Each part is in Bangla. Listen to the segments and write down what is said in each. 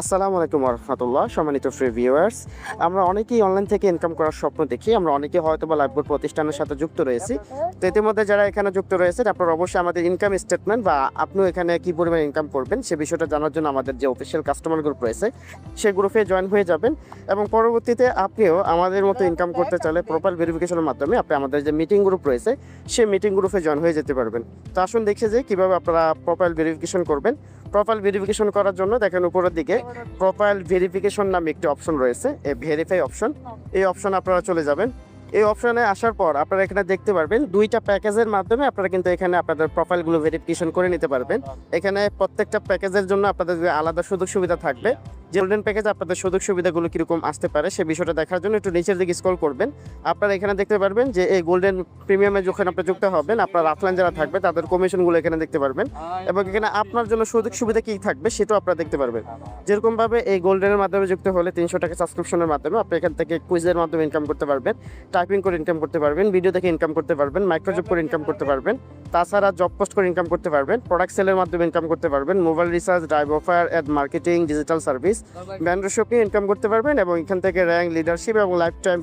আসসালামু আলাইকুম রহমতুল্লাহ। সম্মানিত ফ্রি ভিউয়ার্স, আমরা অনেকেই অনলাইন থেকে ইনকাম করার স্বপ্ন দেখি। আমরা অনেকে হয়তো বা লাইফবোর্ড প্রতিষ্ঠানের সাথে যুক্ত রয়েছি। তো ইতিমধ্যে যারা এখানে যুক্ত রয়েছেন, আপনারা অবশ্যই আমাদের ইনকাম স্টেটমেন্ট বা আপনিও এখানে কী পরিমাণ ইনকাম করবেন সে বিষয়টা জানার জন্য আমাদের যে অফিসিয়াল কাস্টমার গ্রুপ রয়েছে সেই গ্রুপে জয়েন হয়ে যাবেন এবং পরবর্তীতে আপনিও আমাদের মতো ইনকাম করতে চাইলে প্রোফাইল ভেরিফিকেশনের মাধ্যমে আপনি আমাদের যে মিটিং গ্রুপ রয়েছে সেই মিটিং গ্রুপে জয়েন হয়ে যেতে পারবেন। তো আসুন দেখে যে কীভাবে আপনারা প্রোফাইল ভেরিফিকেশন করবেন। প্রোফাইল ভেরিফিকেশন করার জন্য দেখেন উপরের দিকে প্রোফাইল ভেরিফিকেশন নামে একটি অপশন রয়েছে, এই ভেরিফাই অপশন। এই অপশনে আপনারা চলে যাবেন। এই অপশনে আসার পর আপনারা এখানে দেখতে পারবেন দুইটা প্যাকেজের মাধ্যমে আপনারা কিন্তু এখানে আপনাদের প্রোফাইলগুলো ভেরিফিকেশন করে নিতে পারবেন। এখানে প্রত্যেকটা প্যাকেজের জন্য আপনাদের আলাদা সুযোগ সুবিধা থাকবে। যে গোল্ডেন প্যাকেজ আপনাদের সুযোগ সুবিধাগুলো কীরকম আসতে পারে সে বিষয়টা দেখার জন্য একটু নিচের দিকে স্ক্রল করবেন। আপনারা এখানে দেখতে পারবেন যে এই গোল্ডেন প্রিমিয়ামে যখন আপনি যুক্ত হবেন আপনার অফলাইন যারা থাকবে তাদের কমিশনগুলো এখানে দেখতে পারবেন এবং এখানে আপনার জন্য সুযোগ সুবিধা কী থাকবে সেটাও আপনারা দেখতে পারবেন। যেরকমভাবে এই গোল্ডেনের মাধ্যমে যুক্ত হলে 300 টাকা সাবস্ক্রিপশনের মাধ্যমে আপনি এখান থেকে কুইজের মাধ্যমে ইনকাম করতে পারবেন, টাইপিং করে ইনকাম করতে পারবেন, ভিডিও দেখে ইনকাম করতে পারবেন, মাইক্রোজব করে ইনকাম করতে পারবেন, তাছাড়া জব পোস্ট করে ইনকাম করতে পারবেন, প্রোডাক্ট সেলের মাধ্যমে ইনকাম করতে পারবেন, mobile recharge, drive offer, ad marketing, digital service, brandship নিয়ে ইনকাম করতে পারবেন এবং এখান থেকে র্যাঙ্ক, লিডারশিপ এবং লাইফ টাইম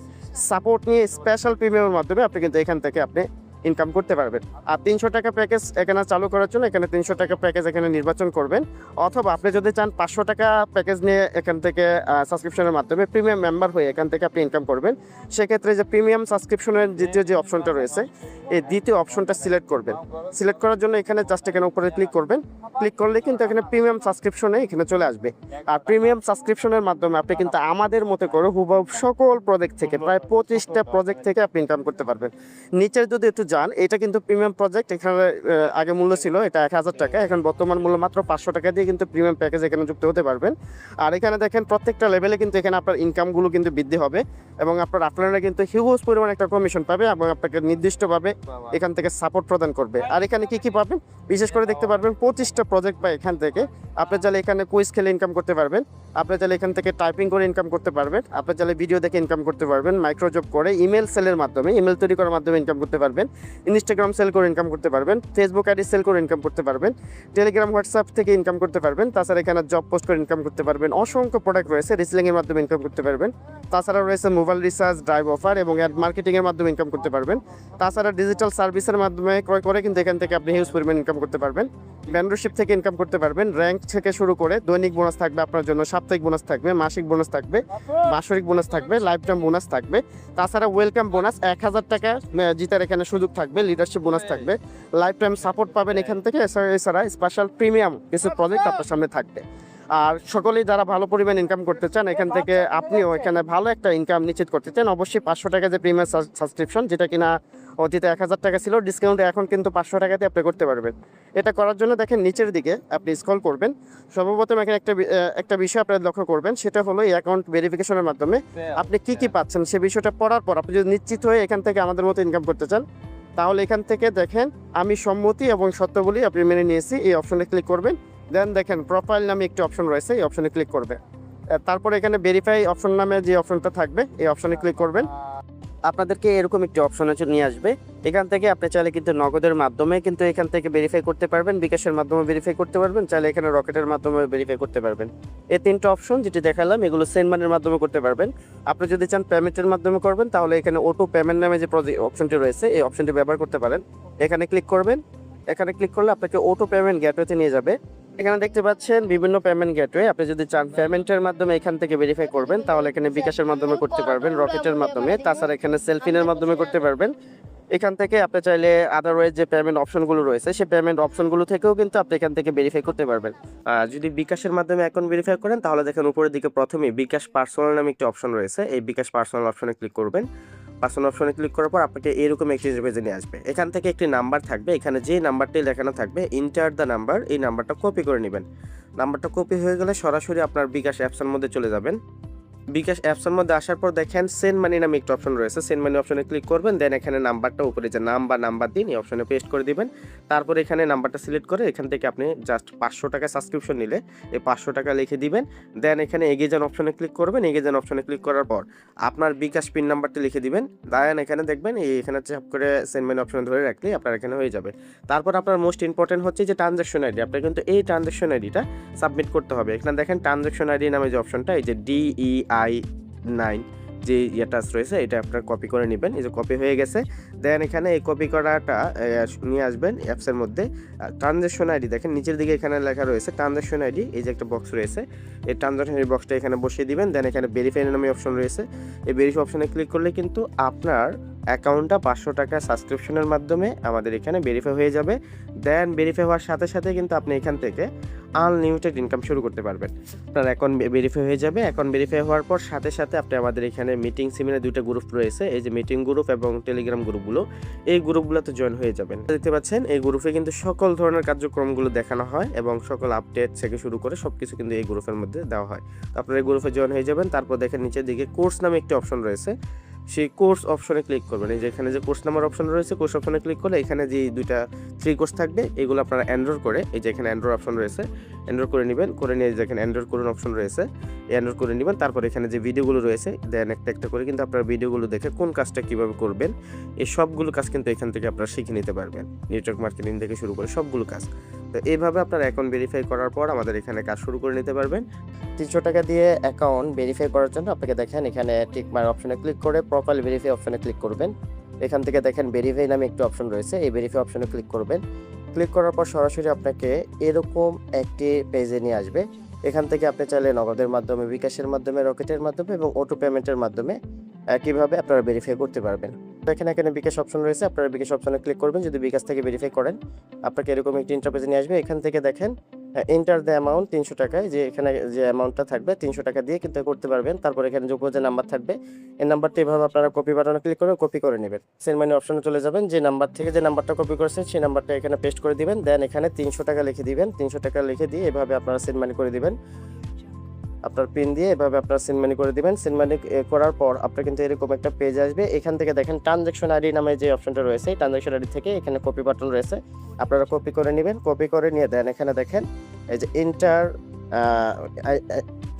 সাপোর্ট নিয়ে স্পেশাল প্রিমিয়ামের মাধ্যমে আপনি কিন্তু এখান থেকে আপনি ইনকাম করতে পারবেন। আর 300 টাকা প্যাকেজ এখানে চালু করার জন্য এখানে 300 টাকা প্যাকেজ এখানে নির্বাচন করবেন, অথবা আপনি যদি চান 500 টাকা প্যাকেজ নিয়ে এখান থেকে সাবস্ক্রিপশনের মাধ্যমে প্রিমিয়াম মেম্বার হয়ে এখান থেকে আপনি ইনকাম করবেন। সেক্ষেত্রে যে প্রিমিয়াম সাবস্ক্রিপশনের দ্বিতীয় যে অপশনটা রয়েছে এই দ্বিতীয় অপশনটা সিলেক্ট করবেন। সিলেক্ট করার জন্য এখানে জাস্ট এখানে উপরে ক্লিক করবেন। ক্লিক করলে কিন্তু এখানে প্রিমিয়াম সাবস্ক্রিপশনে এখানে চলে আসবে। আর প্রিমিয়াম সাবস্ক্রিপশনের মাধ্যমে আপনি কিন্তু আমাদের মতো করে হুবহু সকল প্রজেক্ট থেকে প্রায় 25টা প্রজেক্ট থেকে আপনি ইনকাম করতে পারবেন। নিচের যদি একটু যান, এটা কিন্তু প্রিমিয়াম প্রজেক্ট। এখানে আগে মূল্য ছিল এটা 1000 টাকা, এখন বর্তমান মূল্য মাত্র 500 টাকা দিয়ে কিন্তু প্রিমিয়াম প্যাকেজ এখানে যুক্ত হতে পারবেন। আর এখানে দেখেন প্রত্যেকটা লেভেলে কিন্তু এখানে আপনার ইনকামগুলো কিন্তু বৃদ্ধি হবে এবং আপনারা কিন্তু হিউজ পরিমাণ একটা কমিশন পাবে এবং আপনাকে নির্দিষ্টভাবে এখান থেকে সাপোর্ট প্রদান করবে। আর এখানে কি পাবেন বিশেষ করে দেখতে পারবেন 25টা প্রজেক্ট বা এখান থেকে আপনি চাইলে এখানে কুইজ খেলে ইনকাম করতে পারবেন, আপনি চাইলে এখান থেকে টাইপিং করে ইনকাম করতে পারবেন, আপনি চাইলে ভিডিও দেখে ইনকাম করতে পারবেন, মাইক্রোজব করে ইমেল সেলের মাধ্যমে ইমেল তৈরি করার মাধ্যমে ইনকাম করতে পারবেন, ইনস্টাগ্রাম সেল করে ইনকাম করতে পারবেন, ফেসবুক আইডি সেল করে ইনকাম করতে পারবেন, টেলিগ্রাম হোয়াটসঅ্যাপ থেকে ইনকাম করতে পারবেন, তাছাড়া এখানে জব পোস্ট করে ইনকাম করতে পারবেন, অসংখ্য প্রোডাক্ট রয়েছে রিসেলিংয়ের মাধ্যমে ইনকাম করতে পারবেন, তাছাড়া রয়েছে মোবাইল রিচার্জ, ড্রাইভ অফার এবং অ্যাড মার্কেটিংয়ের মাধ্যমে ইনকাম করতে পারবেন, তাছাড়া ডিজিটাল সার্ভিসের মাধ্যমে ক্রয় করে কিন্তু এখান থেকে আপনি হিউজ পরিমাণ ইনকাম করতে পারবেন, মেম্বারশিপ থেকে ইনকাম করতে পারবেন, র্যাঙ্ক থেকে শুরু করে দৈনিক বোনাস থাকবে আপনার জন্য, সাপ্তাহিক বোনাস থাকবে, মাসিক বোনাস থাকবে, বাৎসরিক বোনাস থাকবে, লাইফ টাইম বোনাস থাকবে, তাছাড়া ওয়েলকাম বোনাস 1000 টাকা জিতার এখানে সুযোগ থাকবে, লিডারশিপ বোনাস থাকবে, লাইফ টাইম সাপোর্ট পাবেন এখান থেকে। এছাড়া স্পেশাল প্রিমিয়াম কিছু প্রজেক্ট আপনার সামনে থাকবে। আর সকলেই যারা ভালো পরিমাণ ইনকাম করতে চান এখান থেকে আপনিও এখানে ভালো একটা ইনকাম নিশ্চিত করতে চান, অবশ্যই 500 টাকা যে প্রিমিয়াম সাবস্ক্রিপশন যেটা কিনা অতীতে 1000 টাকা ছিল, ডিসকাউন্টে এখন কিন্তু 500 টাকাতে আপনি করতে পারবেন। এটা করার জন্য দেখেন নিচের দিকে আপনি স্ক্রল করবেন। সর্বপ্রথম এখানে একটা বিষয় আপনারা লক্ষ্য করবেন, সেটা হলো এই অ্যাকাউন্ট ভেরিফিকেশনের মাধ্যমে আপনি কি পাচ্ছেন সে বিষয়টা পড়ার পর আপনি যদি নিশ্চিত হয়ে এখান থেকে আমাদের মতো ইনকাম করতে চান তাহলে এখান থেকে দেখেন আমি সম্মতি এবং সত্য বলি আপনি মেনে নিয়েছি, এই অপশনে ক্লিক করবেন। দেন দেখেন প্রোফাইল নামে একটি অপশন রয়েছে, এই অপশনে ক্লিক করবে। তারপরে এখানে ভেরিফাই অপশন নামে যে অপশনটা থাকবে এই অপশনে ক্লিক করবেন। আপনাদেরকে এরকম একটি অপশনে নিয়ে আসবে। এখান থেকে আপনি চাইলে কিন্তু নগদের মাধ্যমে কিন্তু এখান থেকে ভেরিফাই করতে পারবেন, বিকাশের মাধ্যমে ভেরিফাই করতে পারবেন, চাইলে এখানে রকেটের মাধ্যমে ভেরিফাই করতে পারবেন। এই 3টা অপশন যেটি দেখালাম এগুলো সেন্ড মানির মাধ্যমে করতে পারবেন। আপনি যদি চান পেমেন্টের মাধ্যমে করবেন তাহলে এখানে অটো পেমেন্ট নামে যে অপশনটি রয়েছে এই অপশনটি ব্যবহার করতে পারেন। এখানে ক্লিক করবেন। এখানে ক্লিক করলে আপনাকে অটো পেমেন্ট গেটওয়েতে নিয়ে যাবে। এখানে দেখতে পাচ্ছেন বিভিন্ন পেমেন্ট গেটওয়ে। আপনি যদি চান পেমেন্টের মাধ্যমে এখান থেকে ভেরিফাই করবেন তাহলে এখানে বিকাশের মাধ্যমে করতে পারবেন, রকেটের মাধ্যমে, তাছাড়া এখানে সেলফিনের মাধ্যমে করতে পারবেন। এখান থেকে আপনি চাইলে আদারওয়াইজ যে পেমেন্ট অপশনগুলো রয়েছে সেই পেমেন্ট অপশনগুলো থেকেও কিন্তু আপনি এখান থেকে ভেরিফাই করতে পারবেন। যদি বিকাশের মাধ্যমে অ্যাকাউন্ট ভেরিফাই করেন তাহলে দেখেন উপরের দিকে প্রথমেই বিকাশ পার্সোনাল নামে একটি অপশন রয়েছে, এই বিকাশ পার্সোনাল অপশনে ক্লিক করবেন। পার্সোনাল অপশনে ক্লিক করার পর আপনাকে এরকম একটি পেজে নিয়ে আসবে। এখান থেকে একটি নাম্বার থাকবে, এখানে যে নাম্বারটি লেখানো থাকবে ইন্টার দ্য নাম্বার, এই নাম্বারটা কপি করে নেবেন। নাম্বারটা কপি হয়ে গেলে সরাসরি আপনার বিকাশ অ্যাপসের মধ্যে চলে যাবেন। বিকাশ অ্যাপসের মধ্যে আসার পর দেখেন সেন্ড মানি নামে একটা অপশন রয়েছে, সেন্ড মানি অপশনে ক্লিক করবেন, দেন এখানে নাম্বারটা উপরে যে নাম্বার দিন এই অপশনে পেস্ট করে দিবেন। তারপর এখানে নাম্বারটা সিলেক্ট করে এখান থেকে আপনি জাস্ট 500 টাকা সাবস্ক্রিপশন নিলে এই 500 টাকা লিখে দিবেন। দেন এখানে এগিয়ে যান অপশনে ক্লিক করবেন, এগিয়ে যান অপশনে ক্লিক করার পর আপনার বিকাশ পিন নাম্বারটা লিখে দিবেন। দেন এখানে দেখবেন এখানে চাপ করে সেন্ড মানি অপশনে ধরে রাখলেই আপনার এখানে হয়ে যাবে। তারপর আপনার মোস্ট ইম্পর্টেন্ট হচ্ছে যে ট্রানজ্যাকশন আইডি, আপনার কিন্তু এই ট্রানজ্যাকশন আইডিটা সাবমিট করতে হবে। এখানে দেখেন ট্রানজ্যাকশন আইডি নামে যে অপশনটা, এই যে DEI9 যে ইয়েটা রয়েছে এটা আপনার কপি করে নেবেন। এই যে কপি হয়ে গেছে, দেন এখানে এই কপি করাটা নিয়ে আসবেন অ্যাপসের মধ্যে। ট্রানজ্যাকশন আইডি দেখেন নিচের দিকে এখানে লেখা রয়েছে ট্রানজ্যাকশন আইডি, এই যে একটা বক্স রয়েছে, এই ট্রানজ্যাকশন আইডি বক্সটা এখানে বসিয়ে দিবেন। দেন এখানে ভেরিফাই নামে অপশন রয়েছে, এই ভেরিফাই অপশনে ক্লিক করলে কিন্তু আপনার অ্যাকাউন্টটা 500 টাকা সাবস্ক্রিপশনের মাধ্যমে আমাদের এখানে ভেরিফাই হয়ে যাবে। দেন ভেরিফাই হওয়ার সাথে সাথে কিন্তু আপনি এখান থেকে আনলিমিটেড ইনকাম শুরু করতে পারবেন। আপনার অ্যাকাউন্ট ভেরিফাই হয়ে যাবে। অ্যাকাউন্ট ভেরিফাই হওয়ার পর সাথে সাথে আপনি আমাদের এখানে মিটিং সিমিনার 2টা গ্রুপ রয়েছে, এই যে মিটিং গ্রুপ এবং টেলিগ্রাম গ্রুপগুলো, এই গ্রুপগুলোতে জয়েন হয়ে যাবেন। দেখতে পাচ্ছেন এই গ্রুপে কিন্তু সকল ধরনের কার্যক্রমগুলো দেখানো হয় এবং সকল আপডেট থেকে শুরু করে সবকিছু কিন্তু এই গ্রুপের মধ্যে দেওয়া হয়। তো আপনারা এই গ্রুপে জয়েন হয়ে যাবেন। তারপর দেখেন নিচের দিকে কোর্স নামে একটি অপশন রয়েছে, সেই কোর্স অপশনে ক্লিক করবেন। এই যে এখানে যে কোর্স নাম্বার অপশন রয়েছে, কোর্স অপশনে ক্লিক করলে এখানে যে 2টা ফ্রি কোর্স থাকবে এগুলো আপনারা এনরোল করে, এই যে এখানে এনরোল অপশন রয়েছে, এনরোল করে নেবেন। করে নিয়ে যেখানে এনরোল করুন অপশন রয়েছে, এনরোল করে নেবেন। তারপর এখানে যে ভিডিওগুলো রয়েছে দেন একটা একটা করে কিন্তু আপনারা ভিডিওগুলো দেখে কোন কাজটা কিভাবে করবেন এই সবগুলো কাজ কিন্তু এখান থেকে আপনারা শিখে নিতে পারবেন, নেটওয়ার্ক মার্কেটিং থেকে শুরু করে সবগুলো কাজ। তো এইভাবে আপনার অ্যাকাউন্ট ভেরিফাই করার পর আমাদের এখানে কাজ শুরু করে নিতে পারবেন। 300 টাকা দিয়ে অ্যাকাউন্ট ভেরিফাই করার জন্য আপনাকে দেখেন এখানে টিক মার্ক অপশনে ক্লিক করে প্রোফাইল ভেরিফাই অপশনে ক্লিক করবেন। এখান থেকে দেখেন ভেরিফাই নামে একটি অপশন রয়েছে, এই ভেরিফাই অপশনে ক্লিক করবেন। ক্লিক করার পর সরাসরি আপনাকে এরকম একটি পেজে নিয়ে আসবে। এখান থেকে আপনি চাইলে নগদের মাধ্যমে, বিকাশের মাধ্যমে, রকেটের মাধ্যমে এবং অটো পেমেন্টের মাধ্যমে কিভাবে আপনারা ভেরিফাই করতে পারবেন। দেখেন এখানে বিকাশ অপশন রয়েছে, আপনারা বিকাশ অপশনে ক্লিক করবেন। যদি বিকাশ থেকে ভেরিফাই করেন আপনাকে এরকম একটি ইন্টারফেসে নিয়ে আসবে। এখান থেকে দেখেন এন্টার দ্য অ্যামাউন্ট 300 টাকায়, যে এখানে যে অ্যামাউন্টটা থাকবে 300 টাকা দিয়ে কিন্তু করতে পারবেন। তারপর এখানে যে নাম্বার থাকবে এই নাম্বারটা এভাবে আপনারা কপি বাটনে ক্লিক করে কপি করে নেবেন। সেন্ড মানি অপশনে চলে যাবেন, যে নাম্বার থেকে যে নাম্বারটা কপি করেছেন সেই নাম্বারটা এখানে পেস্ট করে দিবেন। দেন এখানে 300 টাকা লিখে দিবেন, 300 টাকা লিখে দিয়ে এভাবে আপনারা সেন্ড মানি করে দিবেন। আপনার পিন দিয়ে এভাবে আপনার সেন্ড মানি করে দিবেন। সেন্ড মানি করার পর আপনার কিন্তু এরকম একটা পেজ আসবে। এখান থেকে দেখেন ট্রানজ্যাকশন আইডি নামে যে অপশনটা রয়েছে, এই ট্রানজ্যাকশন আইডি থেকে এখানে কপি বাটন রয়েছে, আপনারা কপি করে নেবেন। কপি করে নিয়ে দেন এখানে দেখেন এই যে এন্টার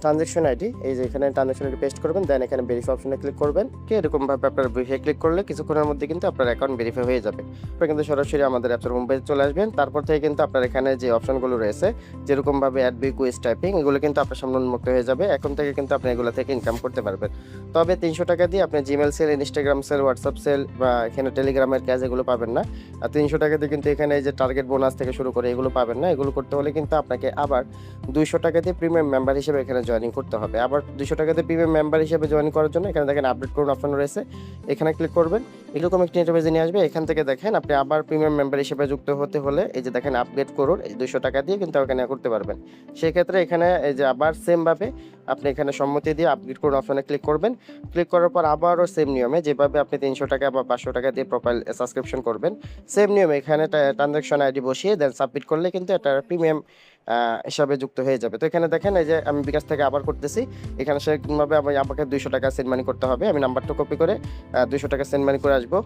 ট্রানজ্যাকশন আইডি, এই যে এখানে ট্রানজ্যাকশন আইডি পেস্ট করবেন। দেন এখানে ভেরিফাই অপশনে ক্লিক করবেন। এরকম ভাবে আপনার ভেরিফাই ক্লিক করলে কিছুক্ষণের মধ্যে কিন্তু আপনার অ্যাকাউন্ট ভেরিফাই হয়ে যাবে। আপনারা কিন্তু সরাসরি আমাদের অ্যাপের হোম পেজে চলে আসবেন। তারপর থেকে কিন্তু আপনার এখানে যে অপশনগুলো রয়েছে যেরকম ভাবে অ্যাড বি কুইজ টাইপিং, এগুলো কিন্তু আপনার সামনে উন্মুক্ত হয়ে যাবে। এখন থেকে কিন্তু আপনি এগুলো থেকে ইনকাম করতে পারবেন। তবে 300 টাকা দিয়ে আপনি Gmail sell, Instagram sell, WhatsApp sell বা এখানে টেলিগ্রামের কাজ এগুলো পাবেন না। আর 300 টাকা দিয়ে কিন্তু এখানে এই যে টার্গেট বোনাস থেকে শুরু করে এগুলো পাবেন না। এগুলো করতে হলে কিন্তু আপনাকে আবার 200 টাকা দিয়ে প্রিমিয়াম মেম্বার হিসেবে এখানে জয়েনিং করতে হবে। আবার 200 টাকা দিয়ে প্রিমিয়াম মেম্বার হিসেবে জয়েন করার জন্য এখানে দেখেন আপডেট করুন অপশন রয়েছে, এখানে ক্লিক করবেন। এরকম একটি ইন্টারফেসে নিয়ে আসবে। এখান থেকে দেখেন আপনি আবার প্রিমিয়াম মেম্বার হিসেবে যুক্ত হতে হলে এই যে দেখেন আপডেট করুন, এই 200 টাকা দিয়ে কিন্তু এখানে করতে পারবেন। সেক্ষেত্রে এখানে এই যে আবার সেম ভাবে আপনি এখানে সম্মতি দিয়ে আপডেট করুন অপশনে ক্লিক করবেন। ক্লিক করার পর আবারও সেম নিয়মে যেভাবে আপনি 300 টাকা বা 500 টাকা দিয়ে প্রোফাইল সাবস্ক্রিপশন করবেন, সেম নিয়মে এখানে ট্রানজ্যাকশন আইডি বসিয়ে দেন সাবমিট করলে কিন্তু এটা প্রিমিয়াম হিসাবে যুক্ত হয়ে যাবে। তো এখানে দেখেন এই যে আমি বিকাশ থেকে আবার করতেছি, এখানে সেরকমভাবে আমাকে 200 টাকা সেন্ড মানি করতে হবে। আমি নাম্বারটা কপি করে 200 টাকা সেন্ড মানি করে আসবো।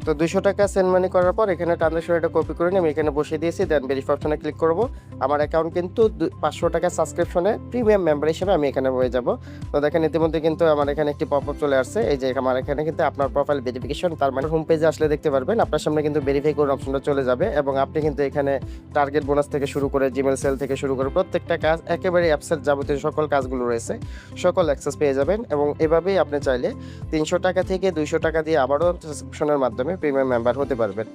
তো 200 টাকা সেন্ড মানি করার পর এখানে ট্রানজ্যাকশন এটা কপি করে নিয়ে আমি এখানে বসিয়ে দিয়েছি। দেন ভেরিফাই অপশনে ক্লিক করব। আমার অ্যাকাউন্ট কিন্তু 500 টাকা সাবস্ক্রিপশনে প্রিমিয়াম মেম্বার হিসেবে আমি এখানে হয়ে যাব। তো দেখেন ইতিমধ্যে কিন্তু আমার এখানে একটি পপআপ চলে আসছে, এই যে আমার এখানে কিন্তু আপনার প্রোফাইল ভেরিফিকেশন, তার মানে হোম পেজে আসলে দেখতে পারবেন আপনার সামনে কিন্তু ভেরিফাই করুন অপশনটা চলে যাবে এবং আপনি কিন্তু এখানে টার্গেট বোনাস থেকে শুরু করে জিমেল সেল থেকে শুরু করে প্রত্যেকটা কাজ একেবারে অ্যাপসের যাবতীয় সকল কাজগুলো রয়েছে সকল অ্যাক্সেস পেয়ে যাবেন। এবং এভাবেই আপনি চাইলে 300 টাকা থেকে 200 টাকা দিয়ে আবারও সাবস্ক্রিপশনের মাধ্যমে প্রিমিয়াম মেম্বার হতে পারবেন।